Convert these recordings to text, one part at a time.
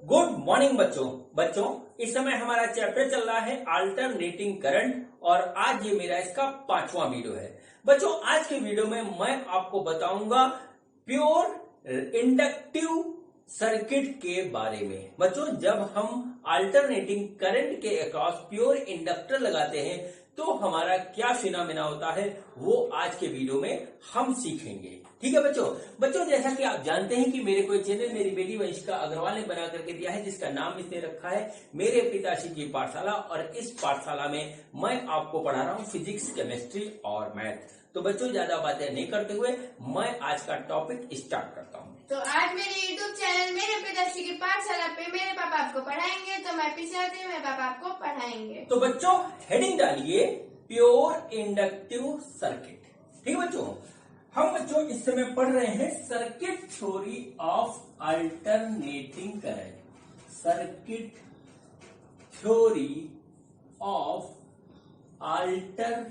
Good morning बच्चों इस समय हमारा चैप्टर चल रहा है अल्टरनेटिंग करंट और आज ये मेरा इसका 5वां वीडियो है। बच्चों आज के वीडियो में मैं आपको बताऊंगा प्योर इंडक्टिव सर्किट के बारे में। बच्चों जब हम अल्टरनेटिंग करंट के अक्रॉस प्योर इंडक्टर लगाते हैं तो हमारा क्या फिनोमेना होता है वो आज के वीडियो में हम सीखेंगे। ठीक है बच्चों जैसा कि आप जानते हैं कि मेरे कोई चैनल मेरी बेटी वंशिका अग्रवाल ने बना करके दिया है जिसका नाम इसने रखा है मेरे पिताश्री की पाठशाला और इस पाठशाला में मैं आपको पढ़ा रहा हूँ फिजिक्स, केमिस्ट्री और मैथ। तो बच्चों ज्यादा बातें नहीं करते हुए मैं आज का टॉपिक स्टार्ट करता हूँ। तो आज मेरे यूट्यूब चैनल मेरे पिताश्री की पाठशाला पे मेरे पापा आपको पढ़ाएंगे, तो मैं पीछे आती हूँ, मेरे पापा आपको पढ़ाएंगे। तो बच्चों हेडिंग डालिए प्योर इंडक्टिव सर्किट। ठीक है बच्चों, हम बच्चों इस समय पढ़ रहे हैं circuit theory of alternating current. Circuit theory of alternating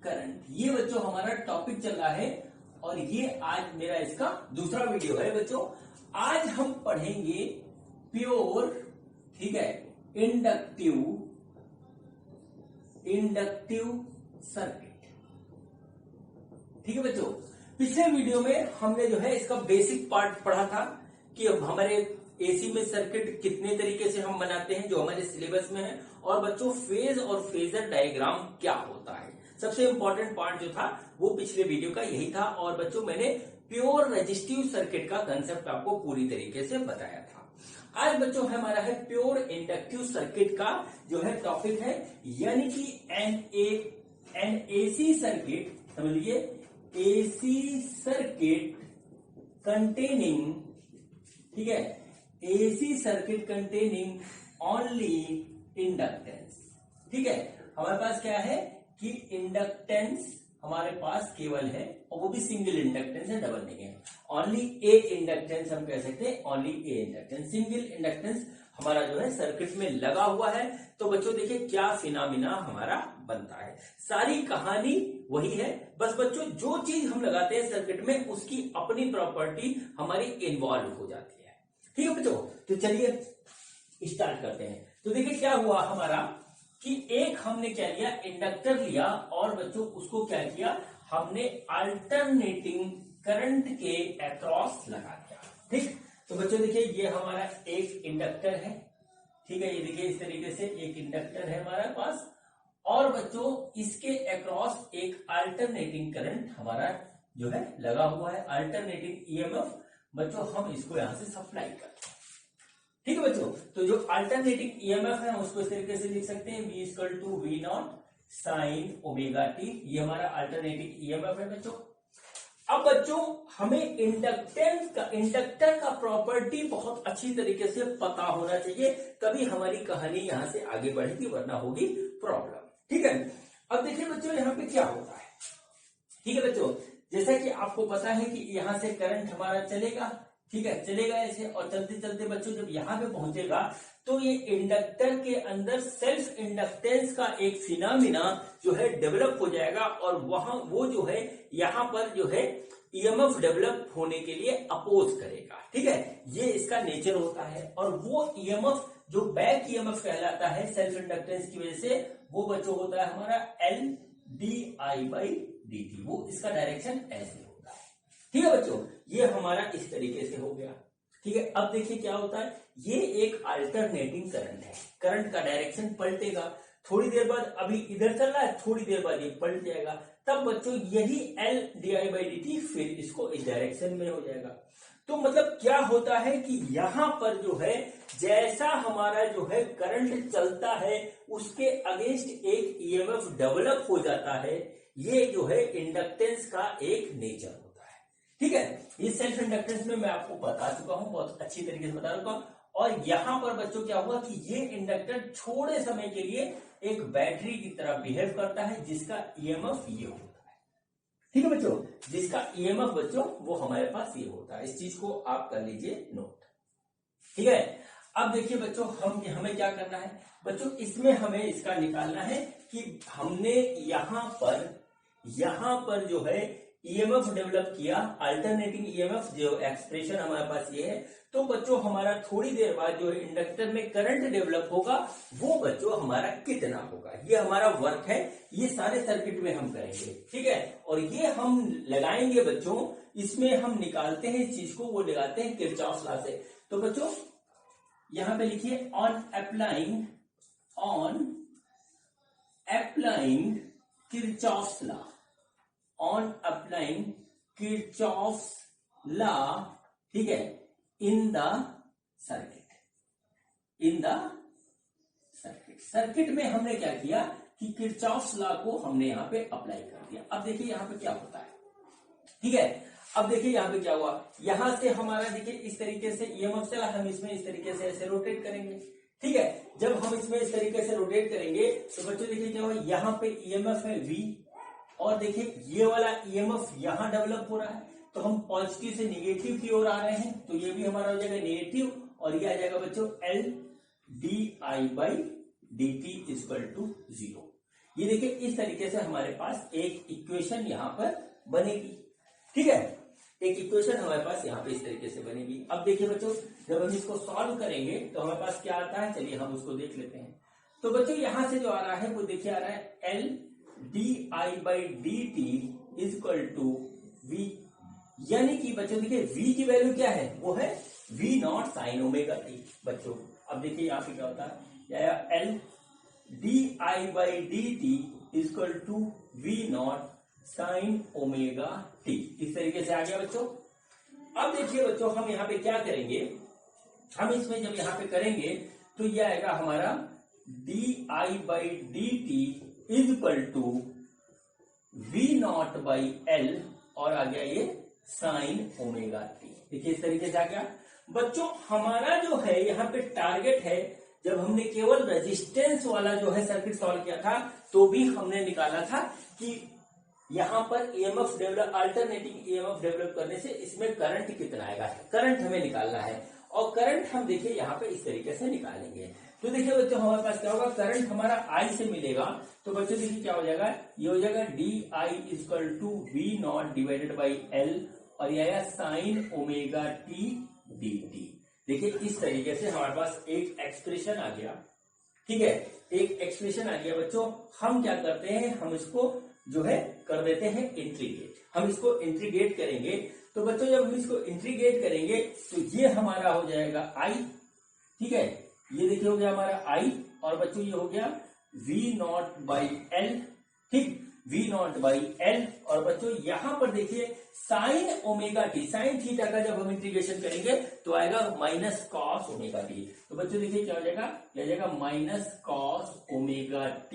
current, ये बच्चों हमारा टॉपिक चल रहा है और ये आज मेरा इसका दूसरा वीडियो है। बच्चों आज हम पढ़ेंगे प्योर, ठीक है, इंडक्टिव सर्किट। ठीक है बच्चों, पिछले वीडियो में हमने जो है इसका बेसिक पार्ट पढ़ा था कि हमारे एसी में सर्किट कितने तरीके से हम बनाते हैं जो हमारे सिलेबस में है, और बच्चों फेज और फेजर डायग्राम क्या होता है। सबसे इंपॉर्टेंट पार्ट जो था वो पिछले वीडियो का यही था और बच्चों मैंने प्योर रेजिस्टिव सर्किट का कंसेप्ट आपको पूरी तरीके से बताया था। आज बच्चों हमारा है प्योर इंडक्टिव सर्किट का जो है टॉपिक है, यानी कि एन एसी सर्किट, समझ लीजिए एसी सर्किट कंटेनिंग, ठीक है, AC circuit containing only inductance. ठीक है, हमारे पास क्या है कि इंडक्टेंस हमारे पास केवल है और वो भी सिंगल इंडक्टेंस है, डबल नहीं है। ओनली ए इंडक्टेंस हम कह सकते हैं, ओनली ए इंडक्टेंस, सिंगल इंडक्टेंस हमारा जो है सर्किट में लगा हुआ है। तो बच्चों देखिए क्या फिनोमेना हमारा बनता है, सारी कहानी वही है, बस बच्चों जो चीज हम लगाते हैं सर्किट में उसकी अपनी प्रॉपर्टी हमारी इन्वॉल्व हो जाती है। ठीक है बच्चों, तो चलिए स्टार्ट करते हैं। तो देखिए क्या हुआ हमारा कि एक हमने क्या लिया, इंडक्टर लिया और बच्चों उसको क्या किया, हमने अल्टरनेटिंग करंट के अक्रॉस लगा दिया। ठीक, तो बच्चों देखिए ये हमारा एक इंडक्टर है, ठीक है, ये देखिए इस तरीके से एक इंडक्टर है हमारे पास और बच्चों इसके अक्रॉस एक अल्टरनेटिंग करंट हमारा जो है लगा हुआ है, अल्टरनेटिंग ईएमएफ बच्चों हम इसको यहां से सप्लाई करते हैं। ठीक है बच्चों, तो जो अल्टरनेटिंग ईएमएफ है उसको इस तरीके से लिख सकते हैं, V = V0 sin omega T, ये हमारा अल्टरनेटिंग ईएमएफ है बच्चों। अब बच्चों हमें इंडक्टर का प्रॉपर्टी बहुत अच्छी तरीके से पता होना चाहिए, तभी हमारी कहानी यहां से आगे बढ़ेगी, वरना होगी प्रॉब्लम। ठीक है, अब देखिए बच्चों यहाँ पे क्या होता है। ठीक है बच्चों, जैसा कि आपको पता है कि यहां से करंट हमारा चलेगा, ठीक है, चलेगा ऐसे और चलते चलते बच्चों जब यहां पे पहुंचेगा तो ये इंडक्टर के अंदर सेल्फ इंडक्टेंस का एक फिनोमेना जो है डेवलप हो जाएगा और वहां वो जो है यहां पर जो है ईएमएफ डेवलप होने के लिए अपोज करेगा। ठीक है, ये इसका नेचर होता है और वो ईएमएफ जो बैक ईएमएफ कहलाता है सेल्फ इंडक्टेंस की वजह से, वो बच्चों होता है हमारा LdI/dt, वो इसका डायरेक्शन ऐसे होता है। ठीक है बच्चों, ये हमारा इस तरीके से हो गया। ठीक है, अब देखिए क्या होता है, ये एक अल्टरनेटिंग करंट है, करंट का डायरेक्शन पलटेगा, थोड़ी देर बाद अभी इधर चल रहा है, थोड़ी देर बाद ये पलट जाएगा, तब बच्चों यही LdI/dt फिर इसको इस डायरेक्शन में हो जाएगा। तो मतलब क्या होता है कि यहां पर जो है जैसा हमारा जो है करंट चलता है उसके अगेंस्ट एक ईएमएफ डेवलप हो जाता है, ये जो है इंडक्टेंस का एक नेचर होता है। ठीक है, ये सेल्फ इंडक्टेंस में मैं आपको बता चुका हूं, बहुत अच्छी तरीके से बता चुका हूं। और यहां पर बच्चों क्या हुआ कि ये इंडक्टर थोड़े समय के लिए एक बैटरी की तरह बिहेव करता है जिसका ईएमएफ ये होता है। ठीक है बच्चों, जिसका ईएमएफ बच्चों वो हमारे पास ये होता है, इस चीज को आप कर लीजिए नोट। ठीक है, अब देखिए बच्चों हमें क्या करना है बच्चों, इसमें हमें इसका निकालना है कि हमने यहां पर जो है ईएमएफ डेवलप किया, अल्टरनेटिंग ईएमएफ, जो एक्सप्रेशन हमारे पास ये है। तो बच्चों हमारा थोड़ी देर बाद जो इंडक्टर में करंट डेवलप होगा वो बच्चों हमारा कितना होगा, ये हमारा वर्क है, ये सारे सर्किट में हम करेंगे, ठीक है। और ये हम लगाएंगे बच्चों, इसमें हम निकालते हैं इस चीज को, वो लगाते हैं किरचॉफ लॉ से। तो बच्चों यहां पे लिखिए on applying Kirchhoff law, on applying Kirchhoff law, ठीक है, इन द सर्किट में हमने क्या किया कि किरचॉफ लॉ को हमने यहां पे अप्लाई कर दिया। अब देखिए यहां पे क्या होता है, ठीक है। अब देखिए यहां पे क्या हुआ, यहां से हमारा देखिए इस तरीके से ईएमएफ चला, हम इसमें इस तरीके से ऐसे रोटेट करेंगे, ठीक है। जब हम इसमें इस तरीके से रोटेट करेंगे तो बच्चों देखिए क्या हुआ, यहां पे ईएमएफ है V, और देखिए ये वाला ईएमएफ यहां डेवलप हो रहा है, तो हम पॉजिटिव से निगेटिव की ओर आ रहे हैं, तो ये भी हमारा हो जाएगा नेगेटिव, और ये आ जाएगा बच्चों L di/dt = 0। ये देखिए इस तरीके से हमारे पास एक इक्वेशन यहां पर बनेगी, ठीक है। एक इक्वेशन हमारे पास यहाँ पे इस तरीके से बनेगी। अब देखिए बच्चों जब हम इसको सॉल्व करेंगे तो हमारे पास क्या आता है, चलिए हम उसको देख लेते हैं। तो बच्चों यहां से जो आ रहा है वो देखिए आ रहा है L di/dt = V, यानी कि बच्चों देखिए V की वैल्यू क्या है, वो है V0 sin ωt। बच्चों अब देखिए यहाँ पे क्या होता है, L di/dt = V0 sin ωt, इस तरीके से आ गया बच्चों। अब देखिए बच्चों हम यहाँ पे क्या करेंगे, हम इसमें जब यहाँ पे करेंगे तो ये आएगा हमारा di/dt = V0/L, और आ गया ये sin ωt। देखिए इस तरीके से आ गया बच्चों। हमारा जो है यहाँ पे टारगेट है, जब हमने केवल रेजिस्टेंस वाला जो है सर्किट सॉल्व किया था तो भी हमने निकाला था कि यहां पर EMF develop, alternating EMF develop करने से इसमें करंट कितना आएगा, करंट हमें निकालना है। और करंट हम देखिए यहाँ पे इस तरीके से निकालेंगे। तो देखिए बच्चों हमारे पास क्या होगा, करंट हमारा I से मिलेगा, तो बच्चों देखिए क्या हो जाएगा, ये हो जाएगा di = V0/L, और यह आया sin ωt dt। देखिए इस तरीके से हमारे पास एक एक्सप्रेशन आ गया, ठीक है, एक एक्सप्रेशन आ गया बच्चों। हम क्या करते हैं, हम इसको जो है कर देते हैं इंटीग्रेट, हम इसको इंटीग्रेट करेंगे। तो बच्चों जब हम इसको इंटीग्रेट करेंगे तो ये हमारा हो जाएगा I, ठीक है, ये देखिए हो गया हमारा I, और बच्चों ये हो गया V0/L, ठीक, V0/L, और बच्चों यहां पर देखिए sin ωt, sin थीटा का जब हम इंटीग्रेशन करेंगे तो आएगा -cos ωt। तो बच्चों देखिए क्या हो जाएगा, क्या हो जाएगा -cos ωt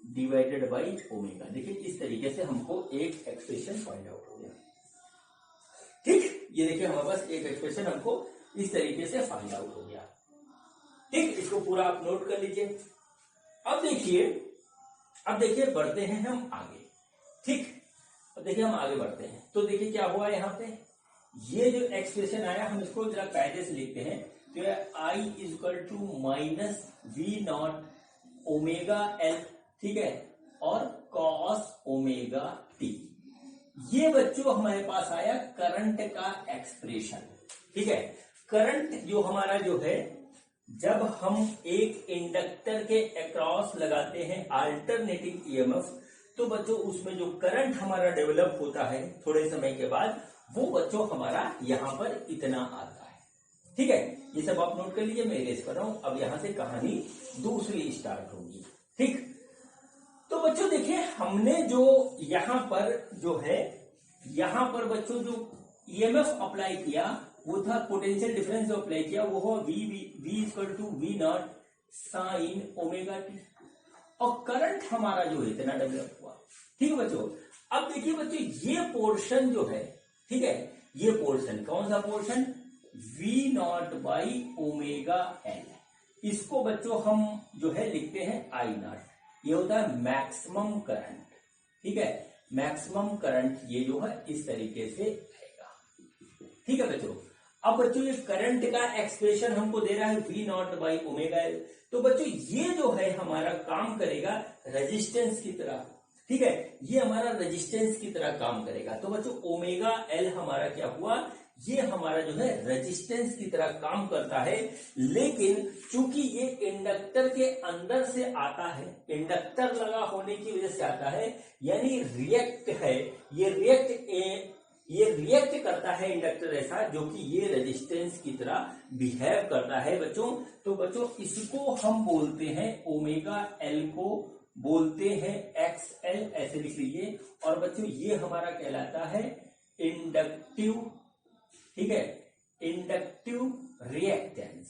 /ω। देखिए इस तरीके से हमको एक एक्सप्रेशन फाइंड आउट हो गया, ठीक। ये देखिए हमारे पास एक एक्सप्रेशन हमको इस तरीके से फाइंड आउट हो गया, ठीक। इसको पूरा आप नोट कर लीजिए। अब देखिए बढ़ते हैं हम आगे, ठीक। अब देखिए हम आगे बढ़ते हैं तो देखिए क्या हुआ यहाँ पे, ये जो एक्सप्रेशन आया हम इसको जरा कायदे से लिखते हैं। तो I = -V0 ωL, ठीक है, और cos ωt। ये बच्चों हमारे पास आया करंट का एक्सप्रेशन, ठीक है। करंट जो हमारा जो है, जब हम एक इंडक्टर के अक्रॉस लगाते हैं अल्टरनेटिंग ईएमएफ, तो बच्चों उसमें जो करंट हमारा डेवलप होता है थोड़े समय के बाद, वो बच्चों हमारा यहां पर इतना आता है, ठीक है। ये सब आप नोट कर लीजिए, मैं इरेज कर रहा हूं। अब यहां से कहानी दूसरी स्टार्ट होगी, ठीक। तो बच्चों देखिए हमने जो यहां पर जो है, यहां पर बच्चों जो ईएमएफ अप्लाई किया वो था, पोटेंशियल डिफरेंस जो अप्लाई किया वो हो V = V0 sin ωt, और करंट हमारा जो है इतना डेवलप हुआ, ठीक है बच्चों। अब देखिए बच्चों ये पोर्शन जो है, ठीक है, ये पोर्शन कौन सा पोर्शन, V0/ωL, इसको बच्चों हम जो है लिखते हैं I0। ये होता है मैक्सिमम करंट, ठीक है, मैक्सिमम करंट ये जो है इस तरीके से आएगा, ठीक है बच्चों। अब बच्चों ये करंट का एक्सप्रेशन हमको दे रहा है V0/ωL, तो बच्चों ये जो है हमारा काम करेगा रेजिस्टेंस की तरह। ठीक है, ये हमारा रेजिस्टेंस की तरह काम करेगा। तो बच्चों ओमेगा एल हमारा क्या हुआ, ये हमारा जो है रेजिस्टेंस की तरह काम करता है, लेकिन चूंकि ये इंडक्टर के अंदर से आता है, इंडक्टर लगा होने की वजह से आता है, यानी रिएक्ट है, ये रिएक्ट करता है इंडक्टर ऐसा, जो कि ये रेजिस्टेंस की तरह बिहेव करता है बच्चों। तो बच्चों इसको हम बोलते हैं, ओमेगा एल को बोलते हैं एक्स एल, ऐसे लिख लीजिए। और बच्चों ये हमारा कहलाता है इंडक्टिव, ठीक है, इंडक्टिव रिएक्टेंस,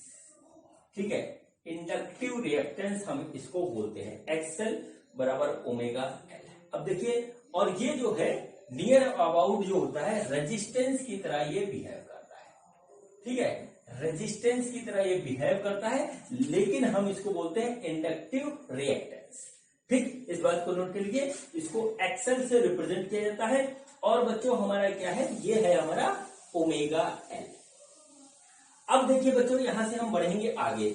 ठीक है, इंडक्टिव रिएक्टेंस हम इसको बोलते हैं, एक्सएल बराबर ओमेगा एल। अब देखिए, और ये जो है नियर अबाउट जो होता है रेजिस्टेंस की तरह ये बिहेव करता है, ठीक है, रेजिस्टेंस की तरह ये बिहेव करता है, लेकिन हम इसको बोलते हैं इंडक्टिव रिएक्टेंस। ठीक, इस बात को नोट कर लीजिए, इसको एक्सएल से रिप्रेजेंट किया जाता है। और बच्चों हमारा क्या है, ये है हमारा ओमेगा एल। अब देखिए बच्चों, यहां से हम बढ़ेंगे आगे,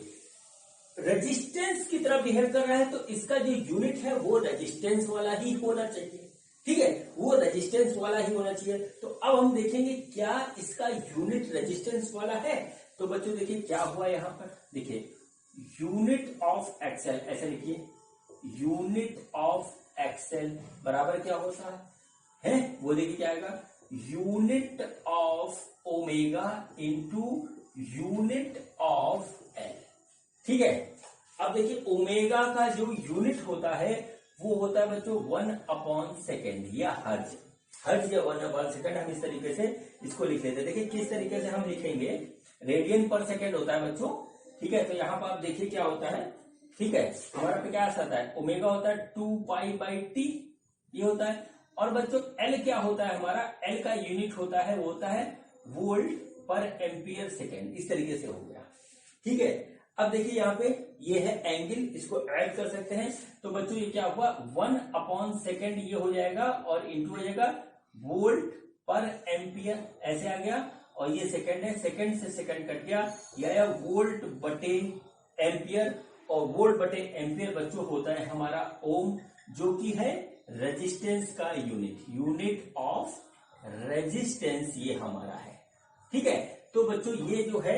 रेजिस्टेंस की तरह बिहेव कर रहा है, तो इसका जो यूनिट है वो रेजिस्टेंस वाला ही होना चाहिए, ठीक है, वो रेजिस्टेंस वाला ही होना चाहिए। तो अब हम देखेंगे क्या इसका यूनिट रेजिस्टेंस वाला है। तो बच्चों देखिए क्या हुआ यहां पर, देखिए यूनिट ऑफ एक्सएल, ऐसे लिखिए, यूनिट ऑफ एक्सएल बराबर क्या होता है, वो देखिए क्या आएगा, unit of omega into unit of L, ठीक है। अब देखिए ओमेगा का जो यूनिट होता है वो होता है बच्चों 1/सेकंड या हर्ज, हर्ज या 1/सेकंड, हम इस तरीके से इसको लिख लेते हैं। देखिए किस तरीके से हम लिखेंगे, रेडियन पर सेकंड होता है बच्चों, ठीक है। तो यहाँ पर आप देखिए क्या होता है, ठीक है, हमारा पे क्या आता है, ओमेगा होता है 2π/t, ये होता है। और बच्चों एल क्या होता है हमारा, एल का यूनिट होता है, वो होता है वोल्ट पर एम्पियर सेकेंड, इस तरीके से हो गया, ठीक है। अब देखिए यहाँ पे ये है एंगल, इसको ऐड कर सकते हैं। तो बच्चों ये क्या हुआ, 1/सेकंड ये हो जाएगा और इंटू हो जाएगा वोल्ट पर एम्पियर, ऐसे आ गया। और ये सेकंड है, सेकंड से सेकंड कट गया, ये आया वोल्ट बटे एम्पियर। और वोल्ट बटे एम्पियर बच्चों होता है हमारा ओम, जो कि है रेजिस्टेंस का यूनिट, यूनिट ऑफ रेजिस्टेंस ये हमारा है, ठीक है। तो बच्चों ये जो है,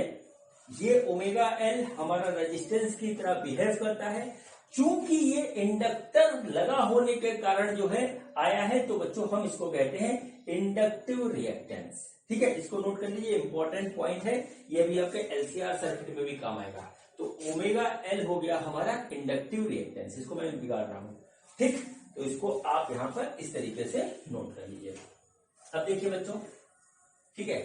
ये ओमेगा एल हमारा रेजिस्टेंस की तरह बिहेव करता है। चूंकि ये इंडक्टर लगा होने के कारण जो है आया है, तो बच्चों हम इसको कहते हैं इंडक्टिव रिएक्टेंस, ठीक है। इसको नोट कर लीजिए, इंपॉर्टेंट पॉइंट है, ये भी आपके एलसीआर सर्किट में भी काम आएगा। तो ओमेगा एल हो गया हमारा इंडक्टिव रिएक्टेंस, इसको मैं बिगाड़ रहा हूं, ठीक। तो इसको आप यहां पर इस तरीके से नोट कर लीजिए। अब देखिए बच्चों, ठीक है,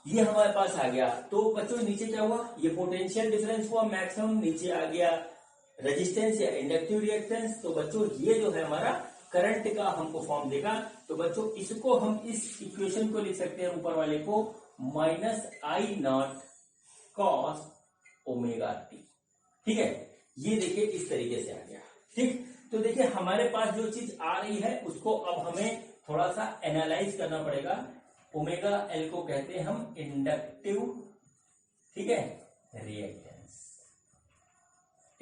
ये हमारे पास आ गया। तो बच्चों नीचे क्या हुआ, ये पोटेंशियल डिफरेंस हुआ मैक्सिमम, नीचे आ गया रेजिस्टेंस या इंडक्टिव रिएक्टेंस। तो बच्चों ये जो है हमारा करंट का हमको फॉर्म देगा। तो बच्चों इसको हम इस इक्वेशन को लिख सकते हैं, ऊपर वाले को -I0 cos ओमेगा टी, ठीक है। ये देखिए इस तरीके से आ गया, ठीक। तो देखिए हमारे पास जो चीज आ रही है उसको अब हमें थोड़ा सा एनालाइज करना पड़ेगा। ओमेगा एल को कहते हैं हम इंडक्टिव, ठीक है, रिएक्टेंस,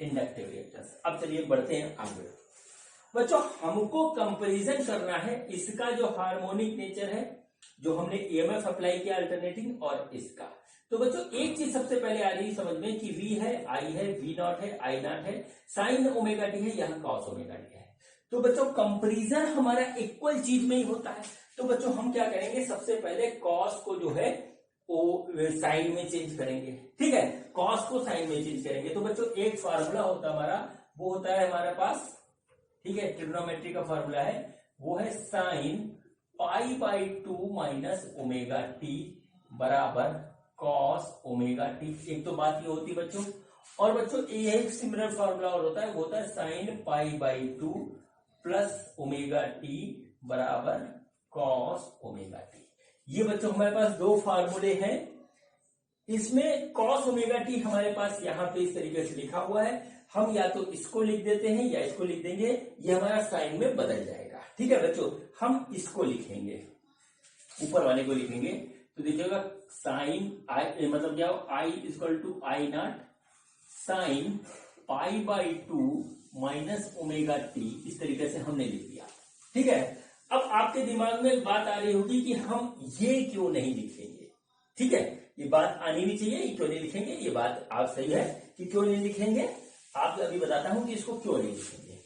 इंडक्टिव रिएक्टेंस। अब चलिए बढ़ते हैं आगे। बच्चों हमको कंपैरिजन करना है इसका जो हार्मोनिक नेचर है, जो हमने ईएमएफ अप्लाई किया अल्टरनेटिंग, और इसका। तो बच्चों एक चीज सबसे पहले आ रही समझ में कि V है, I है, V0 है, I0 है, साइन ओमेगा टी है, यहाँ कॉस ओमेगा टी है। तो बच्चों कंपैरिजन हमारा इक्वल चीज में ही होता है। तो बच्चों हम क्या करेंगे, सबसे पहले कॉस को जो है वो साइन में चेंज करेंगे, ठीक है, कॉस को साइन में चेंज करेंगे। तो बच्चों एक फार्मूला होता है हमारा, वो होता है हमारे पास, ठीक है, ट्रिग्नोमेट्री का फार्मूला है, वो है साइन π/2 माइनस ओमेगा टी बराबर कॉस ओमेगा टी। एक तो बात ये होती है बच्चों, और बच्चों एक सिमिलर फार्मूला और होता है, वो होता है साइन π/2 प्लस ओमेगा टी बराबर कॉस ओमेगा टी। ये बच्चों हमारे पास दो फार्मूले हैं। इसमें कॉस ओमेगा टी हमारे पास यहाँ पे इस तरीके से लिखा हुआ है, हम या तो इसको लिख देते हैं या इसको लिख देंगे, ये हमारा साइन में बदल जाएगा, ठीक है बच्चों। हम इसको लिखेंगे, ऊपर वाले को लिखेंगे, तो देखिएगा साइन आई मतलब क्या, I = I0 sine π/2 minus omega T, इस तरीके से हमने लिख दिया। ठीक है, अब आपके दिमाग में एक बात आ रही होगी कि हम ये क्यों नहीं लिखेंगे। ठीक है, ये बात आनी भी चाहिए, ये क्यों नहीं लिखेंगे, ये बात आप सही है कि क्यों नहीं लिखेंगे, आपको अभी बताता हूं कि इसको क्यों नहीं लिखेंगे।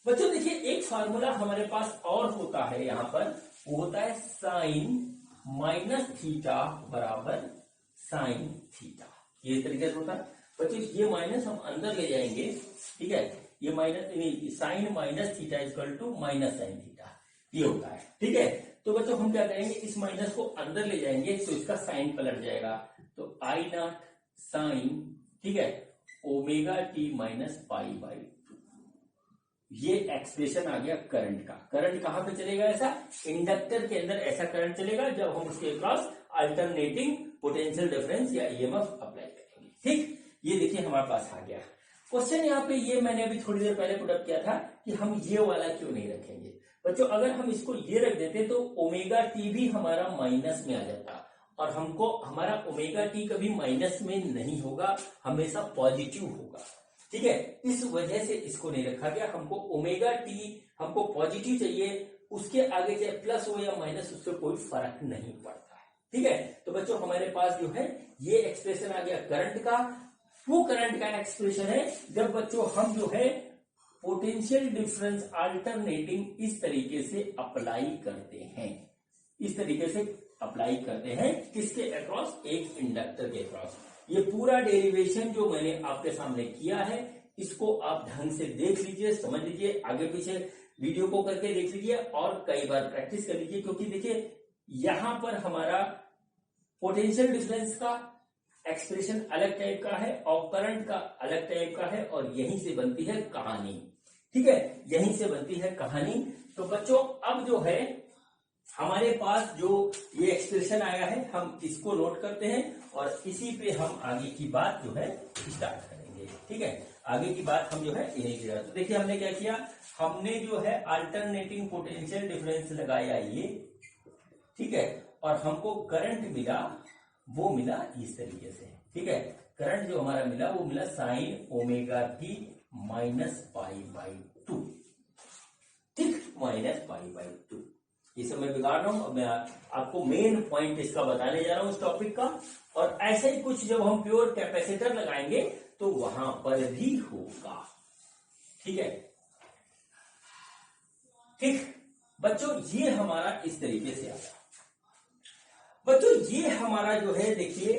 बच्चों देखिए, एक फार्मूला हमारे पास और होता है यहां पर, वो होता है साइन माइनस थीटा बराबर साइन थीटा, ये तरीके से होता है। बच्चों ये माइनस हम अंदर ले जाएंगे, ठीक है, ये minus sine minus theta equal to minus sine theta, ये होता है। ठीक है, तो बच्चों हम क्या करेंगे, इस माइनस को अंदर ले जाएंगे तो इसका साइन पलट जाएगा, तो आई नॉट साइन, ठीक है, omega T minus pi by 2, ये एक्सप्रेशन आ गया करंट का। करंट कहां पे चलेगा, ऐसा इंडक्टर के अंदर ऐसा करंट चलेगा जब हम उसके क्रॉस अल्टरनेटिंग पोटेंशियल डिफरेंस या ईएमएफ अप्लाई करेंगे। ठीक, ये देखिए हमारे पास आ गया क्वेश्चन। यहाँ पे ये मैंने अभी थोड़ी देर पहले पुटअप किया था कि हम ये वाला क्यों नहीं रखेंगे। बच्चों अगर हम इसको ये रख देते तो ओमेगा टी भी हमारा माइनस में आ जाता, और हमको हमारा ओमेगा टी कभी माइनस में नहीं होगा, हमेशा पॉजिटिव होगा। ठीक है, इस वजह से इसको नहीं रखा गया। हमको ओमेगा टी हमको पॉजिटिव चाहिए, उसके आगे चाहे प्लस हो या माइनस, उससे कोई फर्क नहीं पड़ता है। ठीक है, तो बच्चों हमारे पास जो है ये एक्सप्रेशन आ गया करंट का। वो करंट का एक्सप्रेशन है जब बच्चों हम जो है पोटेंशियल डिफरेंस अल्टरनेटिंग इस तरीके से अप्लाई करते हैं, इस तरीके से अप्लाई करते हैं किसके अक्रॉस, एक इंडक्टर के अक्रॉस। ये पूरा डेरिवेशन जो मैंने आपके सामने किया है, इसको आप ढंग से देख लीजिए, समझ लीजिए, आगे पीछे वीडियो को करके देख लीजिए और कई बार प्रैक्टिस कर लीजिए, क्योंकि देखिए यहां पर हमारा पोटेंशियल डिफरेंस का एक्सप्रेशन अलग टाइप का है और करंट का अलग टाइप का है, और यहीं से बनती है कहानी। ठीक है, यहीं से बनती है कहानी। तो बच्चों अब जो है हमारे पास जो ये एक्सप्रेशन आया है, हम इसको नोट करते हैं और इसी पे हम आगे की बात जो है स्टार्ट करेंगे। ठीक है, आगे की बात हम जो है यही किया। तो देखिए हमने क्या किया, हमने जो है अल्टरनेटिंग पोटेंशियल डिफरेंस लगाया ये, ठीक है, और हमको करंट मिला, वो मिला इस तरीके से। ठीक है, करंट जो हमारा मिला वो मिला sign omega T minus pi by 2, ठीक, माइनस पाई बाई 2। ये सब मैं बिगाड़ रहा हूं, अब मैं आपको मेन पॉइंट इसका बताने जा रहा हूं इस टॉपिक का। और ऐसे ही कुछ जब हम प्योर कैपेसिटर लगाएंगे तो वहां पर भी होगा। ठीक है, ठीक बच्चों, ये हमारा इस तरीके से आया। बच्चों ये हमारा जो है देखिए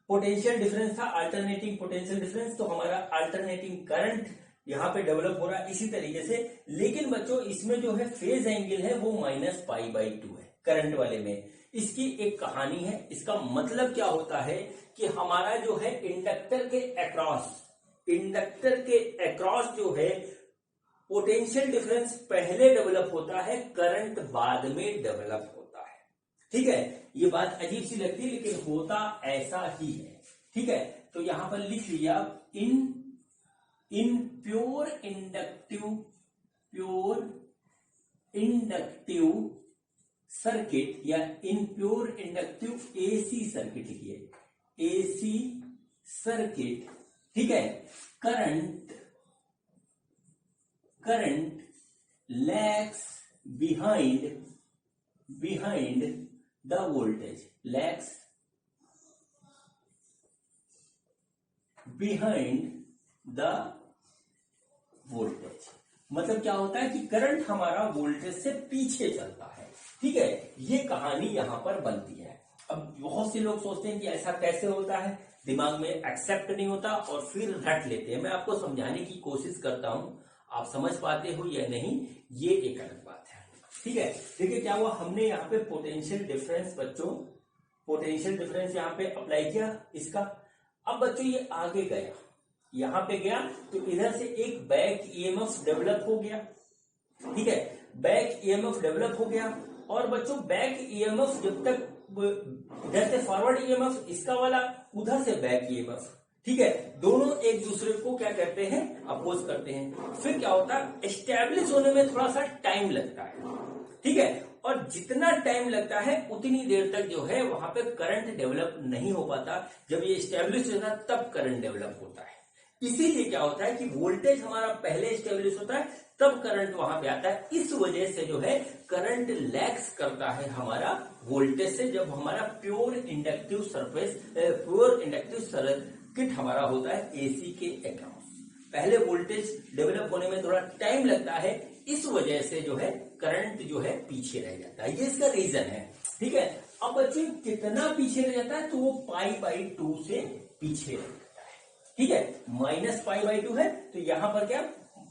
पोटेंशियल डिफरेंस था, अल्टरनेटिंग पोटेंशियल डिफरेंस, तो हमारा अल्टरनेटिंग करंट यहां पे डेवलप हो रहा है इसी तरीके से। लेकिन बच्चों इसमें जो है फेज एंगल है वो माइनस पाई बाई 2 है करंट वाले में। इसकी एक कहानी है, इसका मतलब क्या होता है कि हमारा जो है इंडक्टर के अक्रॉस जो है पोटेंशियल डिफरेंस पहले डेवलप होता है, करंट बाद में डेवलप होता है। ठीक है, ये बात अजीब सी लगती है लेकिन होता ऐसा ही है। ठीक है, तो यहां पर लिख लिया इन प्योर इंडक्टिव सर्किट या in pure inductive AC circuit, लिखिए एसी सर्किट। ठीक है, current lags behind the voltage, lags behind the voltage. मतलब क्या होता है कि करंट हमारा वोल्टेज से पीछे चलता है। ठीक है, ये कहानी यहां पर बनती है। अब बहुत से लोग सोचते हैं कि ऐसा कैसे होता है, दिमाग में एक्सेप्ट नहीं होता और फिर रट लेते हैं। मैं आपको समझाने की कोशिश करता हूं, आप समझ पाते हो या नहीं ये एक अलग बात है। ठीक है, देखिए क्या हुआ, हमने यहाँ पे पोटेंशियल डिफरेंस बच्चों, पोटेंशियल डिफरेंस यहाँ पे अप्लाई किया इसका। अब बच्चों ये आगे गया, यहां पे गया तो इधर से एक बैक ईएमएफ डेवलप हो गया। ठीक है, बैक ईएमएफ डेवलप हो गया। और बच्चों बैक ईएमएफ जब तक इधर से फॉरवर्ड ईएमएफ इसका वाला, उधर से बैक ईएमएफ, ठीक है, दोनों एक दूसरे को क्या करते हैं, अपोज करते हैं। फिर क्या होता है, एस्टेब्लिश होने में थोड़ा सा टाइम लगता है। ठीक है, और जितना टाइम लगता है उतनी देर तक जो है वहां पे करंट डेवलप नहीं हो पाता। जब ये एस्टेब्लिश होता है तब करंट डेवलप होता है। इसीलिए क्या होता है कि वोल्टेज हमारा पहले स्टेब्लिश होता है, तब करंट वहां पे आता है। इस वजह से जो है करंट लैग्स करता है हमारा वोल्टेज से, जब हमारा प्योर इंडक्टिव सर्किट हमारा होता है एसी के अक्रॉस। पहले वोल्टेज डेवलप होने में थोड़ा टाइम लगता है, इस वजह से जो है करंट जो है पीछे रह जाता है, ये इसका रीजन है। ठीक है, अब बच्चों कितना पीछे रह जाता है, तो वो π/2 से पीछे रह जाता है। ठीक है, -π/2 है, तो यहां पर क्या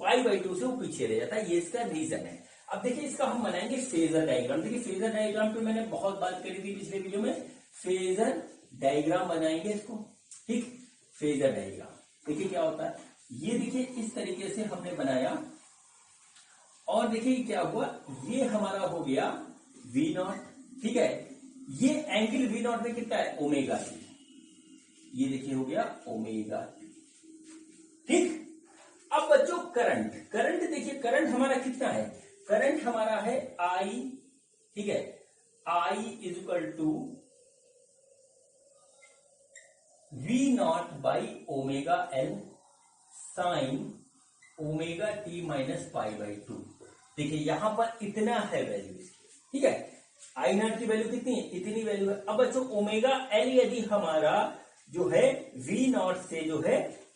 π/2 से वो पीछे रह जाता है, ये इसका रीजन है। अब देखिए इसका हम बनाएंगे फेजर डायग्राम। देखिए फेजर डायग्राम पे मैंने बहुत बात करी थी पिछले वीडियो में, फेजर डायग्राम बनाएंगे इसको। ठीक, फेजर डायग्राम देखिए क्या होता है, ये देखिए इस तरीके से हमने बनाया, और देखिए क्या हुआ, ये हमारा हो गया V0। ठीक है, ये एंगल V0 में कितना है, ओमेगा टी, ये देखिए हो गया ओमेगा टी। ठीक, अब बच्चों करंट देखिए करंट हमारा कितना है, करंट हमारा है I। ठीक है, I = V0/ωL sin ωt - π/2। देखिए यहां पर इतना है वैल्यू इसकी। ठीक है, I0 की वैल्यू कितनी है, इतनी वैल्यू है। अब बच्चों ओमेगा एल यदि हमारा जो है V0 से जो है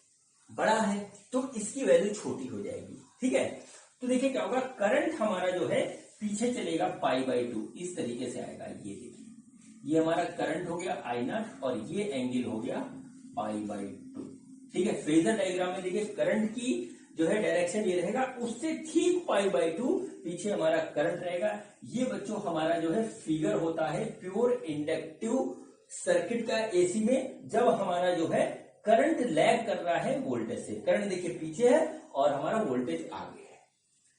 बड़ा है, तो इसकी वैल्यू छोटी हो जाएगी। ठीक है, तो देखिए क्या होगा, करंट हमारा जो है पीछे चलेगा π/2, इस तरीके से आएगा। ये देखिए ये हमारा करंट हो गया I0 और ये एंगल हो गया π/2। ठीक है, फेजर डायग्राम में देखिए करंट की जो है डायरेक्शन ये रहेगा, उससे ठीक π/2 पीछे हमारा करंट रहेगा। ये बच्चों हमारा जो है फिगर होता है प्योर इंडक्टिव सर्किट का एसी में, जब हमारा जो है करंट लैग कर रहा है वोल्टेज से। करंट देखिए पीछे है और हमारा वोल्टेज आगे है।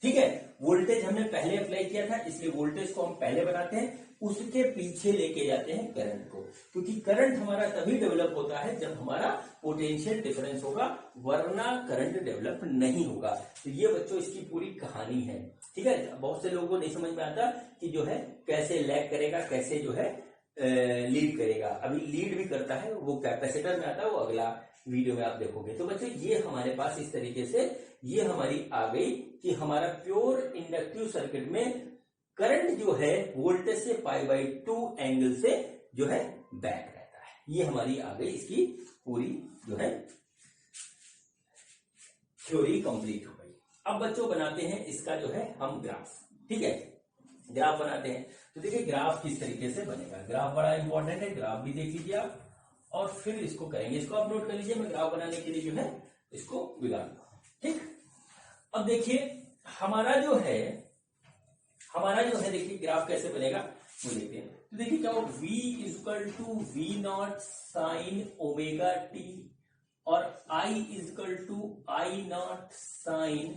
ठीक है, वोल्टेज हमने पहले अप्लाई किया था, इसलिए वोल्टेज को हम पहले बनाते हैं, उसके पीछे लेके जाते हैं करंट को, क्योंकि करंट हमारा तभी डेवलप होता है जब हमारा पोटेंशियल डिफरेंस होगा, वरना करंट डेवलप नहीं होगा। तो ये बच्चों इसकी पूरी कहानी है। ठीक है, बहुत से लोगों को नहीं समझ में आता कि जो है कैसे लैग करेगा, कैसे जो है लीड करेगा। अभी लीड भी करता है, वो कैपेसिटर में आता है, वो अगला वीडियो में आप देखोगे। तो बच्चों ये हमारे पास इस तरीके से ये हमारी आ गई कि हमारा प्योर इंडक्टिव सर्किट में करंट जो है वोल्टेज से π/2 एंगल से जो है बैक रहता है। ये हमारी आ गई, इसकी पूरी जो है थ्योरी कंप्लीट हो गई। अब बच्चों बनाते हैं इसका जो है हम ग्राफ। ठीक है, ग्राफ बनाते हैं। तो देखिए ग्राफ किस तरीके से बनेगा, ग्राफ बड़ा इंपॉर्टेंट है, ग्राफ भी देख लीजिए आप, और फिर इसको करेंगे। इसको आप नोट कर लीजिए, मैं ग्राफ बनाने के लिए जो है इसको बिगाड़ता हूं। ठीक, अब देखिए हमारा जो है देखिए ग्राफ कैसे बनेगा वो देखते हैं। तो देखिए क्या हो, V = V0 sin ωt और I = I0 sin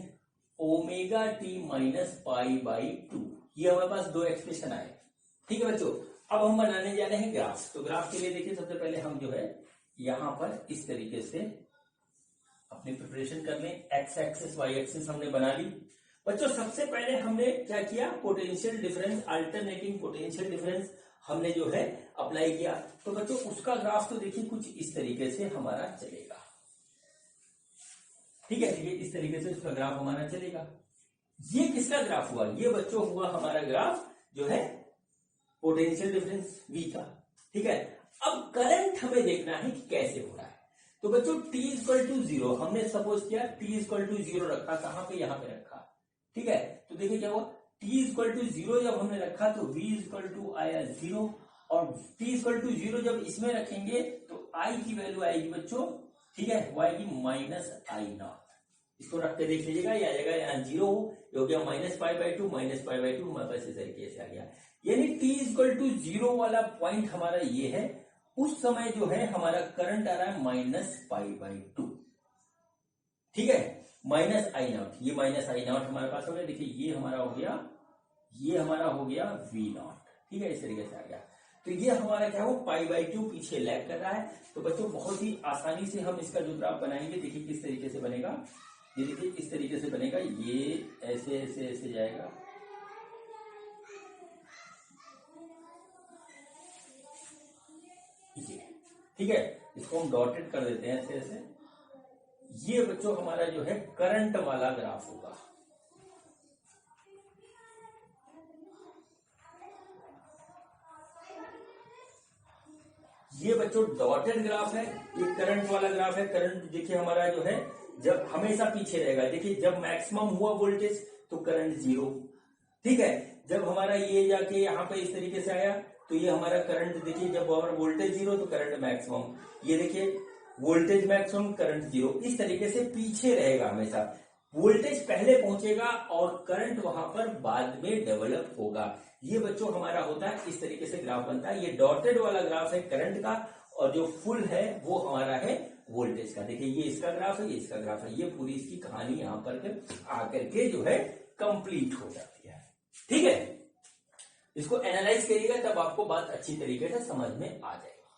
ωt - π/2। ये हमारे पास दो एक्सप्रेशन आए। ठीक है बच्चों, अब हम बनाने जा रहे हैं ग्राफ। तो ग्राफ के लिए देखिए सबसे पहले हम जो है यहां पर इस तरीके से अपनी प्रिपरेशन कर लें। एक्स एक्सिस वाई एक्सिस हमने बना ली। बच्चों सबसे पहले हमने क्या किया, potential difference, alternating potential difference हमने जो है अप्लाई किया। तो बच्चों उसका ग्राफ तो देखिए कुछ इस तरीके से हमारा चलेगा। ठीक है, ये इस तरीके से उसका ग्राफ हमारा चलेगा। ये किसका ग्राफ हुआ, ये बच्चों हुआ हमारा ग्राफ जो है पोटेंशियल डिफरेंस V का। ठीक है, अब करंट हमें देखना है कि कैसे हो रहा है। तो बच्चों t = 0 हमने सपोज किया, t = 0 रखा, कहां पे, यहां पे रखा। ठीक है, तो देखिए क्या हुआ, t = 0 जब हमने रखा तो v = आया 0, और t = 0 जब इसमें रखेंगे तो I की वैल्यू आएगी बच्चों, ठीक है, वो आएगी -I0। इसको रख के देख लीजिएगा, ये आ जाएगा यहाँ 0 हो गया -π/2 हमारे पास इस तरीके से आ गया। यानी t = 0 वाला पॉइंट हमारा ये है, उस समय जो है हमारा करंट आ रहा है -π/2। ठीक है, -I0, ये -I0 हमारे पास हो गया। देखिए ये हमारा हो गया, ये हमारा हो गया V0। ठीक है, इस तरीके से आ गया। तो ये हमारा क्या हो, π/2 पीछे लैग कर रहा है। तो बच्चों बहुत ही आसानी से हम इसका जो ग्राफ बनाएंगे, देखिए किस तरीके से बनेगा। ये देखिए इस तरीके से बनेगा, ये ऐसे ऐसे ऐसे जाएगा। ये ठीक है, इसको हम डॉटेड कर देते हैं ऐसे ऐसे। ये बच्चों हमारा जो है करंट वाला ग्राफ होगा। ये बच्चों डॉटेड ग्राफ है, ये करंट वाला ग्राफ है। करंट देखिए हमारा जो है जब हमेशा पीछे रहेगा। देखिए जब मैक्सिमम हुआ वोल्टेज तो करंट 0, ठीक है। जब हमारा ये जाके यहाँ पे इस तरीके से आया तो ये हमारा करंट देखिए, जब हमारा वोल्टेज 0 तो करंट मैक्सिमम, ये देखिए वोल्टेज मैक्सिमम करंट 0, इस तरीके से पीछे रहेगा हमेशा। वोल्टेज पहले पहुंचेगा और करंट वहां पर बाद में डेवलप होगा। ये बच्चों हमारा होता है, इस तरीके से ग्राफ बनता है। ये डॉटेड वाला ग्राफ है करंट का, और जो फुल है वो हमारा है वोल्टेज का। देखिए ये इसका ग्राफ है, ये इसका ग्राफ है। ये पूरी इसकी कहानी यहाँ पर आकर के जो है कंप्लीट हो जाती है, ठीक है। इसको एनालाइज करिएगा तब आपको बात अच्छी तरीके से समझ में आ जाएगा,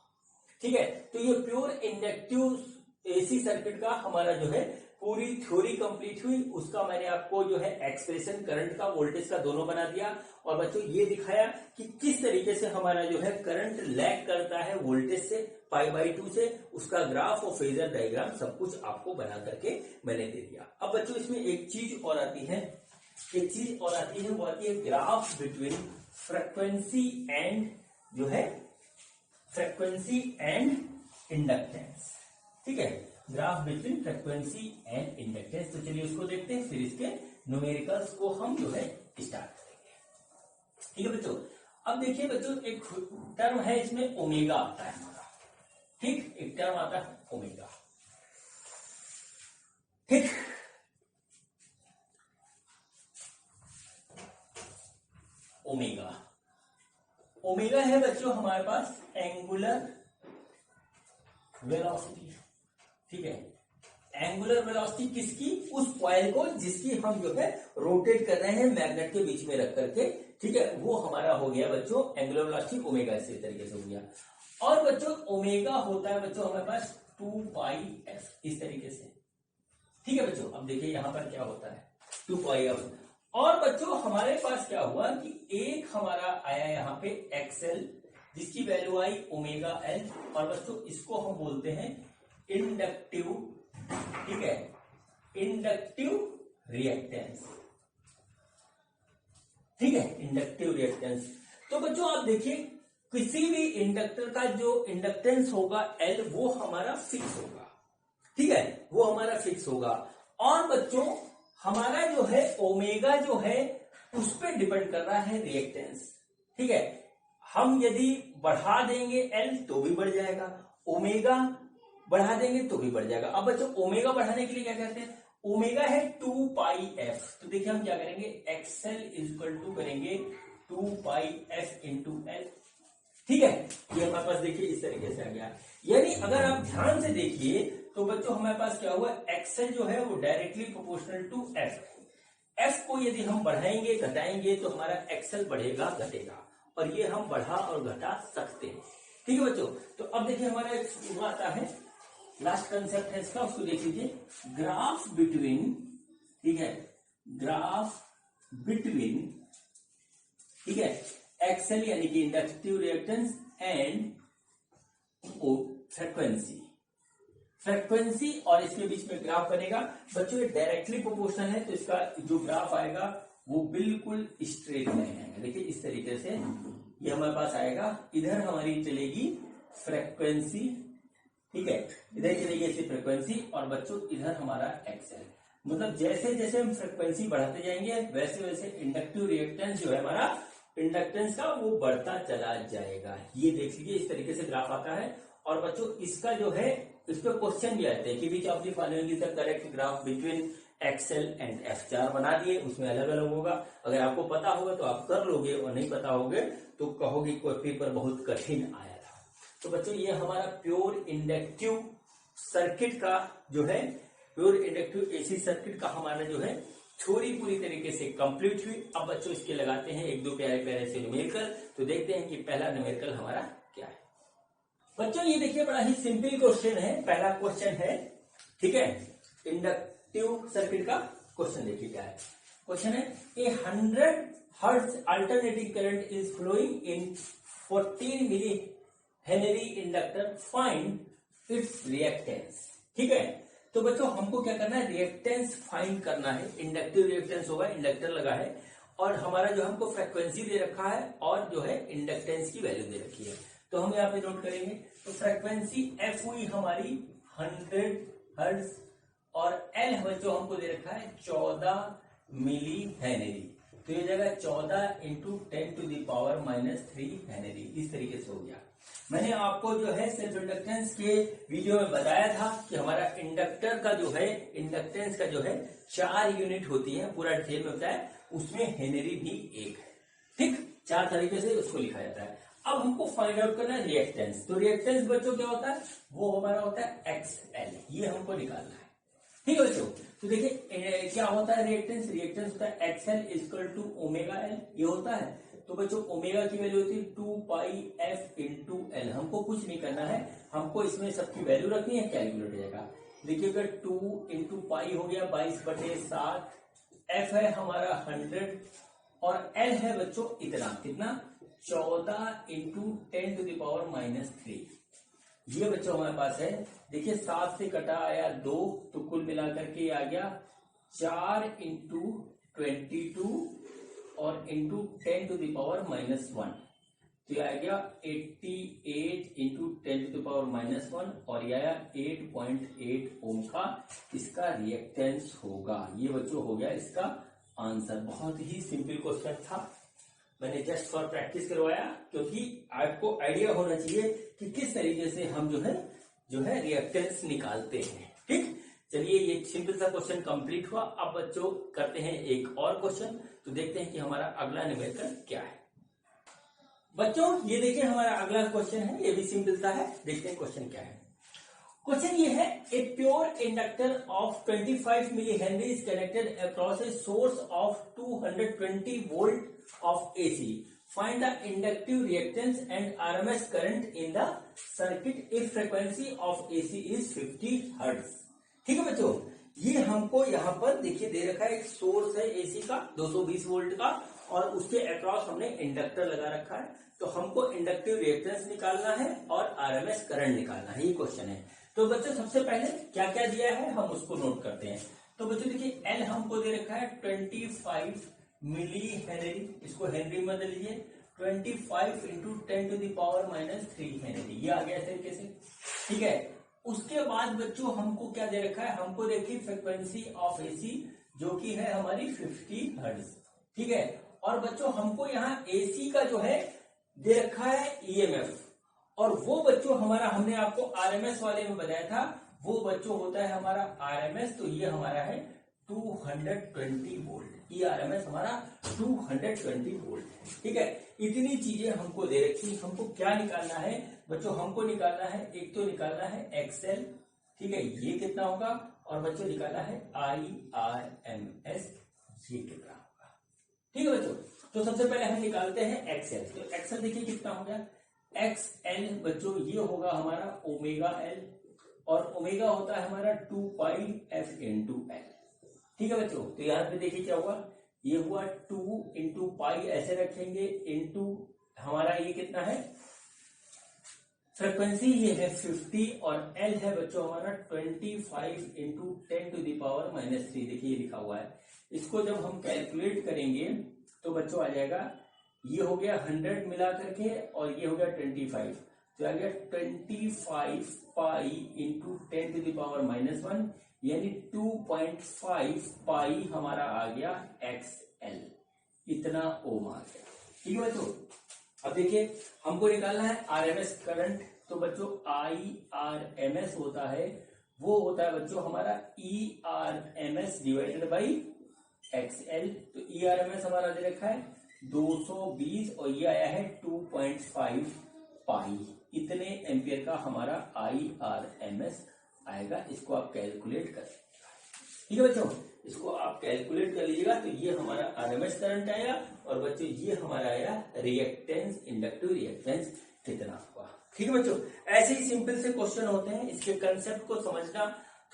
ठीक है। तो ये प्योर इंडक्टिव एसी सर्किट का हमारा जो है पूरी थ्योरी कंप्लीट हुई। उसका मैंने आपको जो है एक्सप्रेशन करंट का वोल्टेज का दोनों बना दिया, और बच्चों ये दिखाया कि किस तरीके से हमारा जो है करंट लैग करता है वोल्टेज से π/2 से। उसका ग्राफ और फेजर डायग्राम सब कुछ आपको बना करके मैंने दे दिया। अब बच्चों इसमें एक चीज और आती है, वो आती है ग्राफ बिटवीन फ्रीक्वेंसी एंड जो है फ्रीक्वेंसी एंड इंडक्टेंस, ठीक है। Graph between frequency and inductance. तो चलिए उसको देखते हैं, फिर इसके न्यूमेरिकल्स को हम जो है स्टार्ट करेंगे, ठीक है बच्चों। अब देखिए बच्चों एक टर्म है इसमें ओमेगा आता है हमारा, ठीक, एक टर्म आता है ओमेगा, ठीक। ओमेगा है बच्चों हमारे पास एंगुलर वेलोसिटी, ठीक है। एंगुलर वेलोसिटी किसकी? उस कॉइल को जिसकी हम जो है रोटेट कर रहे हैं मैग्नेट के बीच में रख करके, ठीक है। वो हमारा हो गया बच्चों एंगुलर वेलोसिटी ओमेगा, इस तरीके से हो गया। और बच्चों ओमेगा होता है बच्चों हमारे पास 2πf, इस तरीके से, ठीक है बच्चों। अब देखिए यहां पर क्या होता है 2πf। और बच्चों हमारे पास क्या हुआ कि एक हमारा आया यहाँ पे एक्सएल, जिसकी वैल्यू आई ओमेगा एल, और बच्चों इसको हम बोलते हैं इंडक्टिव, ठीक है, इंडक्टिव रिएक्टेंस, ठीक है, इंडक्टिव रिएक्टेंस। तो बच्चों आप देखिए किसी भी इंडक्टर का जो इंडक्टेंस होगा एल, वो हमारा फिक्स होगा, ठीक है, वो हमारा फिक्स होगा। और बच्चों हमारा जो है ओमेगा जो है उस पर डिपेंड कर रहा है रिएक्टेंस, ठीक है। हम यदि बढ़ा देंगे एल तो भी बढ़ जाएगा, ओमेगा बढ़ा देंगे तो भी बढ़ जाएगा। अब बच्चों ओमेगा बढ़ाने के लिए क्या करते हैं, ओमेगा है 2πf, तो देखिए हम क्या करेंगे एक्सएल इक्वल टू करेंगे 2πf इंटू एल, ठीक है। ये हमारे पास देखिए इस तरीके से आ गया। यानी अगर आप ध्यान से देखिए तो बच्चों हमारे पास क्या हुआ, एक्सएल जो है वो directly proportional to F. F को यदि हम बढ़ाएंगे घटाएंगे तो हमारा एक्सएल बढ़ेगा घटेगा, और ये हम बढ़ा और घटा सकते हैं, ठीक है बच्चों। तो अब देखिए हमारा एक आता है लास्ट कंसेप्ट है इसका, उसको देख लीजिए, ग्राफ बिटवीन, ठीक है, ग्राफ बिटवीन, ठीक है, एक्सएल यानी कि इंडक्टिव रिएक्टेंस एंड फ्रीक्वेंसी और इसके बीच में ग्राफ बनेगा। बच्चों ये डायरेक्टली प्रोपोर्शनल है, तो इसका जो ग्राफ आएगा वो बिल्कुल स्ट्रेट लाइन आएगा। देखिए इस तरीके से ये हमारे पास आएगा, इधर हमारी चलेगी फ्रीक्वेंसी, ठीक है, इधर चलेगी ऐसी फ्रीक्वेंसी, और बच्चों इधर हमारा एक्सएल। मतलब जैसे जैसे हम फ्रीक्वेंसी बढ़ाते जाएंगे वैसे वैसे इंडक्टिव रिएक्टेंस जो है हमारा इंडक्टेंस का वो बढ़ता चला जाएगा। ये देख लीजिए इस तरीके से ग्राफ आता है। और बच्चों इसका जो है इस पर क्वेश्चन भी आते हैं कि which of the following is the correct graph between XL and F. 4 बना दिए, उसमें अलग अलग होगा। अगर आपको पता होगा तो आप कर लोगे, और नहीं पता होगे तो कहोगे कोई पेपर बहुत कठिन आया था। तो बच्चों ये हमारा प्योर इंडक्टिव सर्किट का जो है, प्योर इंडक्टिव एसी सर्किट का हमारा जो है थ्योरी पूरी तरीके से कंप्लीट हुई। अब बच्चों इसके लगाते हैं एक दो प्यारे प्यारे से न्यूमेरिकल। तो देखते हैं कि पहला न्यूमेरिकल हमारा क्या है। बच्चों ये देखिए बड़ा ही सिंपल क्वेश्चन है। पहला क्वेश्चन है, ठीक है, इंडक्टिव सर्किट का क्वेश्चन देखिए क्या है। क्वेश्चन है a 100 hertz alternating current is flowing in 14 milli henry inductor, find its reactance, ठीक है। तो बच्चों हमको क्या करना है, रिएक्टेंस फाइंड करना है। इंडक्टिव रिएक्टेंस होगा, इंडक्टर लगा है और हमारा जो हमको फ्रीक्वेंसी दे रखा है और जो है इंडक्टेंस की वैल्यू दे रखी है। तो हम यहाँ पे नोट करेंगे। तो फ्रीक्वेंसी एफ हुई हमारी 100 हर्ट्ज और एल बच्चों हमको दे रखा है 14 मिली हेनरी। तो ये जाएगा 14 इंटू 10⁻³ हेनरी। इस तरीके से हो गया। मैंने आपको जो है सेल्फ इंडक्टेंस के वीडियो में बताया था कि हमारा इंडक्टर का जो है, इंडक्टेंस का जो है 4 यूनिट होती है, पूरा डिटेल में बताया, उसमें हेनरी भी एक है। ठीक, 4 तरीके से उसको लिखा जाता है। अब हमको फाइंड आउट करना है रिएक्टेंस। तो रिएक्टेंस बच्चों क्या होता है, वो हमारा होता है एक्सएल, ये हमको निकालना है। ठीक है बच्चों, तो देखिए क्या होता है रिएक्टेंस, रिएक्टेंस होता है XL equal to omega L, ये होता है। तो बच्चों ओमेगा की वैल्यू होती है 2πf इंटू एल। हमको कुछ नहीं करना है, हमको इसमें सबकी वैल्यू रखनी है, कैलकुलेट हो जाएगा। देखिए अगर 2 इंटू पाई हो गया 22/7, एफ है हमारा 100 और एल है बच्चों इतना, कितना 14 इंटू 10⁻³ ये बच्चों हमारे पास है। देखिए 7 से कटा आया 2, तो कुल मिलाकर के आ गया 4 इंटू 22 और इंटू 10⁻⁻1। तो ये आ गया 88 इंटू 10⁻⁻1 और ये आया 8.8 ओम का इसका रिएक्टेंस होगा। ये बच्चों हो गया इसका आंसर। बहुत ही सिंपल क्वेश्चन था, मैंने जस्ट फॉर प्रैक्टिस करवाया, क्योंकि आपको आइडिया होना चाहिए कि किस तरीके से हम जो है रिएक्टेंस निकालते हैं। ठीक, चलिए ये सिंपल सा क्वेश्चन कंप्लीट हुआ। अब बच्चों करते हैं एक और क्वेश्चन, तो देखते हैं कि हमारा अगला न्यूमेरिकल क्या है। बच्चों ये देखिए हमारा अगला क्वेश्चन है, ये भी सिंपल सा है। देखते हैं क्वेश्चन क्या है। क्वेश्चन ये है, a pure inductor of 25 milli henry is connected across a source of 220 volt of AC. Find the inductive reactance and RMS current in the circuit if frequency of AC is 50 hertz. ठीक है बच्चों, ये हमको यहाँ पर देखिए दे रखा है, एक सोर्स है एसी का 220 वोल्ट का और उसके अक्रॉस हमने इंडक्टर लगा रखा है। तो हमको इंडक्टिव रिएक्टेंस निकालना है और आरएमएस करंट निकालना है, ये क्वेश्चन है। तो बच्चों सबसे पहले क्या क्या दिया है हम उसको नोट करते हैं। तो बच्चों देखिए एल हमको दे रखा है 25 मिली हेनरी, इसको हेनरी में बदल लीजिए, 25 इंटू 10⁻³ हेनरी, ये आ गया इस तरीके से। ठीक है, उसके बाद बच्चों हमको क्या दे रखा है, हमको देखिए फ्रीक्वेंसी ऑफ एसी जो कि है हमारी 50 हर्ट्ज। ठीक है, और बच्चों हमको यहाँ एसी का जो है दे रखा है ईएमएफ, और वो बच्चों हमारा हमने आपको आरएमएस वाले में बताया था, वो बच्चों होता है हमारा आरएमएस। तो ये हमारा है 220 वोल्ट, ये आरएमएस हमारा 220 वोल्ट है। ठीक है, इतनी चीजें हमको दे रखी। हमको क्या निकालना है बच्चों, हमको निकालना है, एक तो निकालना है एक्सएल, ठीक है, ये कितना होगा, और बच्चों निकालना है आईआरएमएस, ये कितना होगा। ठीक है बच्चों, तो सबसे पहले हम निकालते हैं एक्सएल। तो एक्सएल देखिए कितना हो गया, एक्सएल बच्चों ये होगा हमारा ओमेगा एल, और ओमेगा होता है हमारा 2πf इंटू एल। ठीक है बच्चों, तो यहाँ पे देखिए क्या हुआ, ये हुआ 2 इंटू पाई ऐसे रखेंगे, इंटू हमारा ये कितना है फ्रीक्वेंसी, ये है 50 और एल है बच्चों हमारा 25 इंटू 10⁻⁻3। देखिए ये लिखा हुआ है, इसको जब हम कैलकुलेट करेंगे तो बच्चों आ जाएगा, ये हो गया 100 मिला करके और ये हो गया 25, तो आ गया 25 पाई इंटू 10⁻⁻1 यानी 2.5 पाई हमारा आ गया एक्सएल, इतना ओम आ गया। ठीक है बच्चों, अब देखिए हमको निकालना है आरएमएस करंट। तो बच्चों आईआरएमएस होता है, वो होता है बच्चों हमारा ईआरएमएस डिवाइडेड बाई एक्सएल। तो ईआरएमएस हमारा दे रखा है 220 और ये आया है 2.5 पाई, इतने एम्पियर का हमारा आईआरएमएस आएगा। इसको आप कैलकुलेट कर लीजिएगा। ठीक है बच्चों, इसको आप कैलकुलेट कर लीजिएगा। तो ये हमारा आरएमएस करंट आया, और बच्चों ये हमारा आया रिएक्टेंस, इंडक्टिव रिएक्टेंस कितना हुआ। ठीक है बच्चों, ऐसे ही सिंपल से क्वेश्चन होते हैं, इसके कंसेप्ट को समझना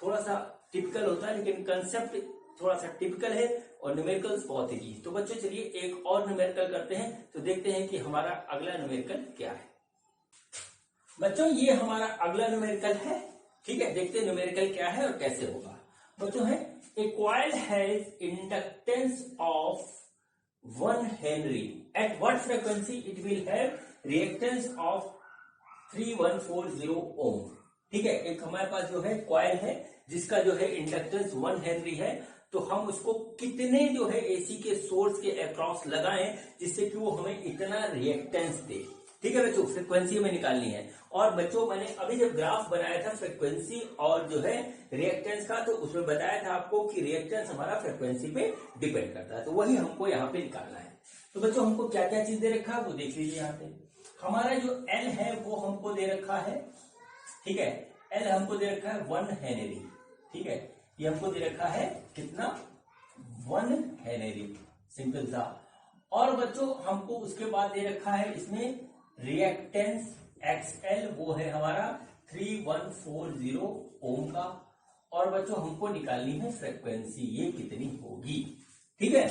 थोड़ा सा टिपिकल होता है, लेकिन कंसेप्ट थोड़ा सा टिपिकल है और न्यूमेरिकल्स बहुत ही। तो बच्चों चलिए एक और न्यूमेरिकल करते हैं, तो देखते हैं कि हमारा अगला न्यूमेरिकल क्या है। बच्चों ये हमारा अगला न्यूमेरिकल है, ठीक है, देखते हैं न्यूमेरिकल क्या है और कैसे होगा। बच्चों है a coil has inductance of 1 henry at what frequency it will have reactance of 3140 ohm. ठीक है, एक हमारे पास जो है कॉइल है जिसका जो है इंडक्टेंस 1 हेनरी है, तो हम उसको कितने जो है एसी के सोर्स के अक्रॉस लगाएं जिससे कि वो हमें इतना रिएक्टेंस दे। ठीक है बच्चों, फ्रीक्वेंसी हमें निकालनी है। और बच्चों मैंने अभी जब ग्राफ बनाया था फ्रीक्वेंसी और जो है रिएक्टेंस का, तो उसमें बताया था आपको कि रिएक्टेंस हमारा फ्रीक्वेंसी पे डिपेंड करता है, तो वही हमको यहाँ पे निकालना है। तो बच्चों हमको क्या क्या चीज दे रखा है वो देख लीजिए। यहाँ पे हमारा जो एल है वो हमको दे रखा है, ठीक है, एल हमको दे रखा है 1 हेनरी। ठीक है, ये हमको दे रखा है कितना, 1 हेनरी, सिंपल सा। और बच्चों हमको उसके बाद दे रखा है इसमें रिएक्टेंस XL, वो है हमारा 3140 ओम का। और बच्चों हमको निकालनी है फ्रीक्वेंसी, ये कितनी होगी। ठीक है,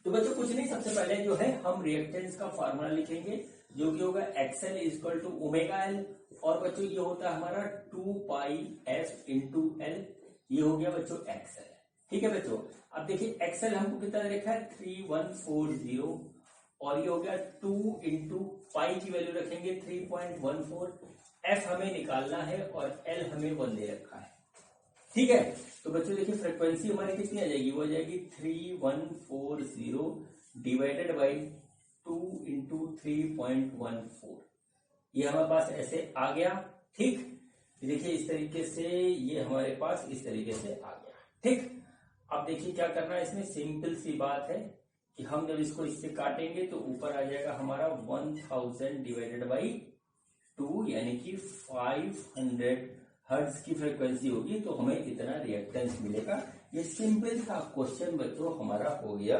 तो बच्चों कुछ नहीं, सबसे पहले जो है हम रिएक्टेंस का फार्मूला लिखेंगे जो कि होगा XL equal to omega L. और बच्चों ये होता है हमारा 2 पाई एफ इंटू एल, ये हो गया बच्चों XL। ठीक है बच्चों, अब देखिए XL हमको कितना रखा है 3140, और ये हो गया 2 इंटू पाई की वैल्यू रखेंगे 3.14, एफ हमें निकालना है और एल हमें 1 दे रखा है। ठीक है, तो बच्चों देखिए फ्रीक्वेंसी हमारी कितनी आ जाएगी, वो आ जाएगी 3140 डिवाइडेड बाई 2 इंटू 3.14, ये हमारे पास ऐसे आ गया। ठीक, देखिए इस तरीके से ये हमारे पास इस तरीके से आ गया। ठीक, अब देखिए क्या करना है इसमें, सिंपल सी बात है कि हम जब इसको इससे काटेंगे तो ऊपर आ जाएगा हमारा 1000 डिवाइडेड बाई 2, यानी कि 500 हर्ट्ज की फ्रीक्वेंसी होगी, तो हमें इतना रिएक्टेंस मिलेगा। ये सिंपल सा क्वेश्चन बच्चों हमारा हो गया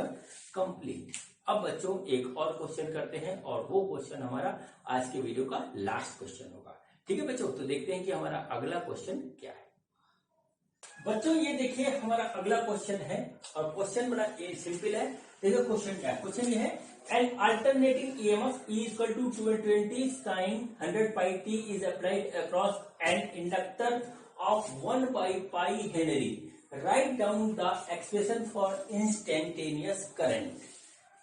कंप्लीट। अब बच्चों एक और क्वेश्चन करते हैं, और वो क्वेश्चन हमारा आज के वीडियो का लास्ट क्वेश्चन होगा। ठीक है बच्चों, तो देखते हैं कि हमारा अगला क्वेश्चन क्या है। बच्चों ये देखिए हमारा अगला क्वेश्चन है, और क्वेश्चन बड़ा सिंपल है। देखो क्वेश्चन क्या है, क्वेश्चन ये है an alternating EMF E equal to 220 sin 100 pi t is applied across an inductor of 1 by pi Henry. Write down the expression for instantaneous current.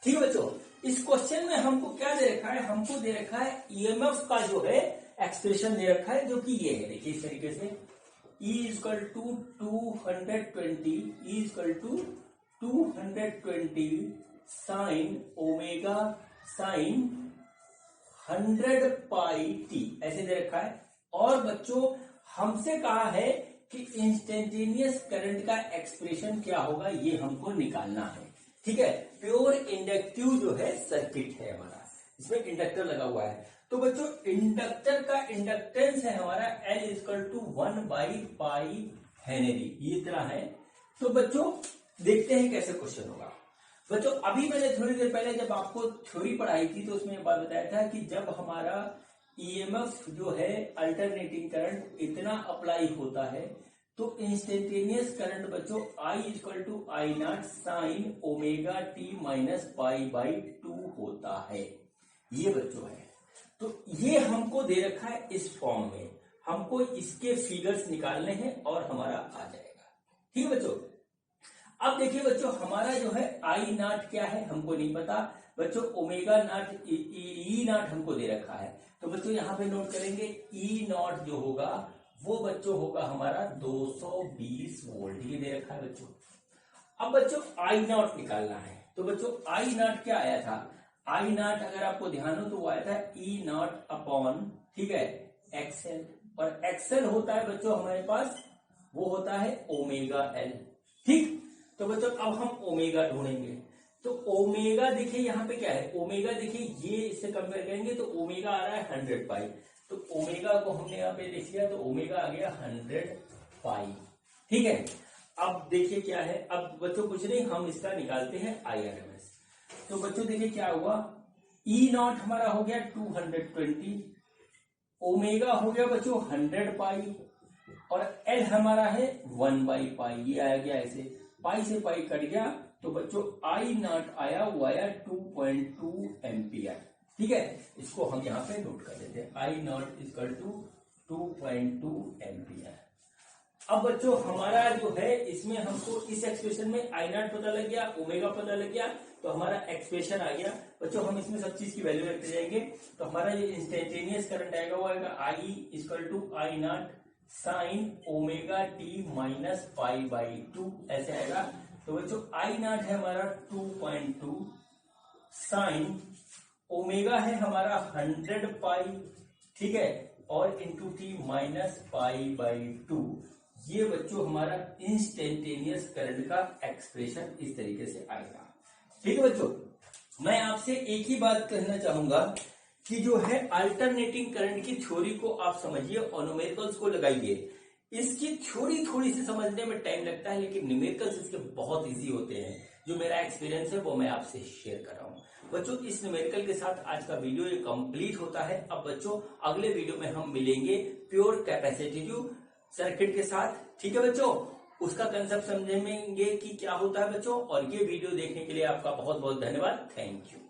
ठीक है बच्चों, इस क्वेश्चन में हमको क्या दे रखा है, हमको दे रखा है ईएमएफ का जो है एक्सप्रेशन दे रखा है, जो कि ये है, देखिए इस तरीके से E equal to 220, E equal to 220 sine omega sine 100 pi t, ऐसे दे रखा है। और बच्चों हमसे कहा है कि इंस्टेंटेनियस करंट का एक्सप्रेशन क्या होगा, ये हमको निकालना है। ठीक है, प्योर इंडक्टिव जो है सर्किट है हमारा, इसमें इंडक्टर लगा हुआ है। तो बच्चों इंडक्टर का इंडक्टेंस है हमारा L equal to 1 by pi henry, ये इतना है। तो बच्चों देखते हैं कैसे क्वेश्चन होगा। बच्चों अभी मैंने थोड़ी देर पहले जब आपको थ्योरी पढ़ाई थी तो उसमें बात बताया था कि जब हमारा ईएमएफ जो है अल्टरनेटिंग करंट इतना अप्लाई होता है तो इंस्टेंटेनियस करंट बच्चों I equal to I naught sine omega T minus pi by 2 होता है, ये बच्चों है। तो ये हमको दे रखा है इस फॉर्म में, हमको इसके फिगर्स निकालने हैं और हमारा आ जाएगा। ठीक है बच्चों, अब देखिए बच्चों हमारा जो है आई नॉट क्या है हमको नहीं पता बच्चों, ओमेगा नॉट ई नॉट हमको दे रखा है। तो बच्चों यहाँ पे नोट करेंगे ई नॉट जो होगा वो बच्चों होगा हमारा 220 वोल्ट, ये दे रखा है बच्चों। अब बच्चों आई नॉट निकालना है, तो बच्चों आई नॉट क्या आया था, आई नॉट अगर आपको ध्यान हो तो वो आया था ई नॉट अपॉन, ठीक है, एक्सएल, और एक्सएल होता है बच्चों हमारे पास वो होता है ओमेगा एल। ठीक, तो बच्चों अब हम ओमेगा ढूंढेंगे। तो ओमेगा देखिए यहाँ पे क्या है, ओमेगा देखिए ये इससे कंपेयर करेंगे तो ओमेगा आ रहा है 100 पाई, तो ओमेगा को हमने यहाँ पे देख लिया तो ओमेगा आ गया 100 पाई। ठीक है, अब देखिए क्या है, अब बच्चों कुछ नहीं, हम इसका निकालते हैं IRMS। तो बच्चों देखिए क्या हुआ, ई नॉट हमारा हो गया 220, ओमेगा हो गया बच्चों 100 पाई, और एल हमारा है 1 बाई पाई, ये आया गया ऐसे, पाई से पाई कट गया, तो बच्चों आई नॉट आया वो आया 2.2 एम्पियर। ठीक है, इसको हम यहाँ पे नोट कर देते हैं, आई नॉट इक्वल टू 2.2 एम्पियर। अब बच्चों हमारा जो है इसमें हमको इस एक्सप्रेशन में आई नॉट पता लग गया, ओमेगा पता लग गया, तो हमारा एक्सप्रेशन आ गया। बच्चों हम इसमें सब चीज की वैल्यू रखते जाएंगे, तो हमारा जो इंस्टेंटेनियस करंट आएगा वो आएगा I equal to I naught sine omega T minus pi by 2 ऐसे आएगा। तो बच्चों आई नॉट है हमारा 2.2, साइन ओमेगा है हमारा 100 पाई, ठीक है, और into T minus pi by 2। ये बच्चों हमारा इंस्टेंटेनियस करंट का एक्सप्रेशन इस तरीके से आएगा। ठीक है बच्चों, मैं आपसे एक ही बात कहना चाहूंगा कि जो है अल्टरनेटिंग करंट की थ्योरी को आप समझिए और न्यूमेरिकल्स को लगाइए। इसकी थ्योरी थोड़ी सी समझने में टाइम लगता है, लेकिन न्यूमेरिकल्स इसके बहुत इजी होते हैं। जो मेरा एक्सपीरियंस है वो मैं आपसे शेयर कर रहा हूं। बच्चों इस न्यूमेरिकल के साथ आज का वीडियो ये कंप्लीट होता है। अब बच्चों अगले वीडियो में हम मिलेंगे प्योर कैपेसिटिव सर्किट के साथ। ठीक है बच्चों, उसका कंसेप्ट समझेंगे कि क्या होता है बच्चों। और ये वीडियो देखने के लिए आपका बहुत बहुत धन्यवाद। Thank you.